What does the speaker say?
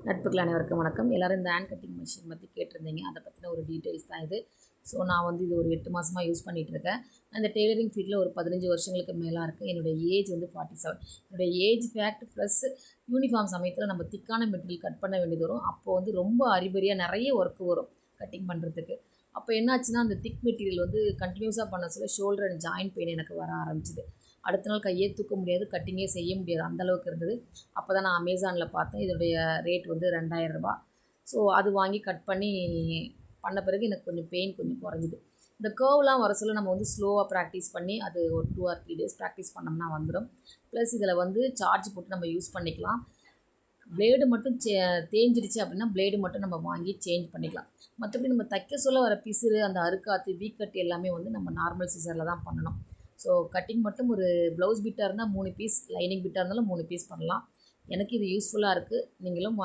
நட்புகள் அனைவருக்கும் வணக்கம். எல்லோரும் இந்த ஹேண்ட் கட்டிங் மிஷின் பற்றி கேட்டிருந்தீங்க. அதை பற்றின ஒரு டீட்டெயில்ஸ் தான் இது. ஸோ நான் வந்து இது ஒரு 8 மாதமாக யூஸ் பண்ணிகிட்ருக்கேன். இந்த டெய்லரிங் ஃபீல்டில் ஒரு 15 வருஷங்களுக்கு மேலே இருக்குது. என்னுடைய ஏஜ் வந்து 47. என்னுடைய ஏஜ் ஃபேக்ட் ப்ளஸ் யூனிஃபார்ம் சமயத்தில் நம்ம திக்கான மெட்டீரியல் கட் பண்ண வேண்டியது வரும். அப்போது வந்து ரொம்ப அரிபரியாக நிறைய ஒர்க்கு வரும் கட்டிங் பண்ணுறதுக்கு. அப்போ என்னாச்சுன்னா அந்த திக் மெட்டீரியல் வந்து கண்டினியூஸாக பண்ண சொல்ல ஷோல்டர் அண்ட் ஜாயின்ட் பெயின் எனக்கு வர ஆரம்பிச்சிது. அடுத்த நாள் கையே தூக்க முடியாது, கட்டிங்கே செய்ய முடியாது, அந்தளவுக்கு இருந்தது. அப்போ தான் நான் அமேசானில் பார்த்தேன். இதோடைய ரேட் வந்து 2000 ரூபா. ஸோ அது வாங்கி கட் பண்ண பிறகு எனக்கு கொஞ்சம் பெயின் கொஞ்சம் குறைஞ்சிது. இந்த கர்வ்லாம் வர சொல்ல நம்ம வந்து ஸ்லோவாக ப்ராக்டிஸ் பண்ணி அது ஒரு 2 or 3 டேஸ் ப்ராக்டிஸ் பண்ணோம்னா வந்துடும். ப்ளஸ் இதில் வந்து சார்ஜ் போட்டு நம்ம யூஸ் பண்ணிக்கலாம். பிளேடு மட்டும் தேஞ்சிடுச்சு அப்படின்னா பிளேடு மட்டும் நம்ம வாங்கி சேஞ்ச் பண்ணிக்கலாம். மற்றபடி நம்ம தைக்க சொல்ல வர பிசுறு, அந்த அறுக்காத்து, வீக்கட் எல்லாமே வந்து நம்ம நார்மல் சிசரில் தான் பண்ணணும். ஸோ கட்டிங் மட்டும் ஒரு ப்ளவுஸ் பிட்டாக இருந்தால் 3 பீஸ், லைனிங் பிட்டாக இருந்தாலும் 3 பீஸ் பண்ணலாம். எனக்கு இது யூஸ்ஃபுல்லாக இருக்குது. நீங்களும்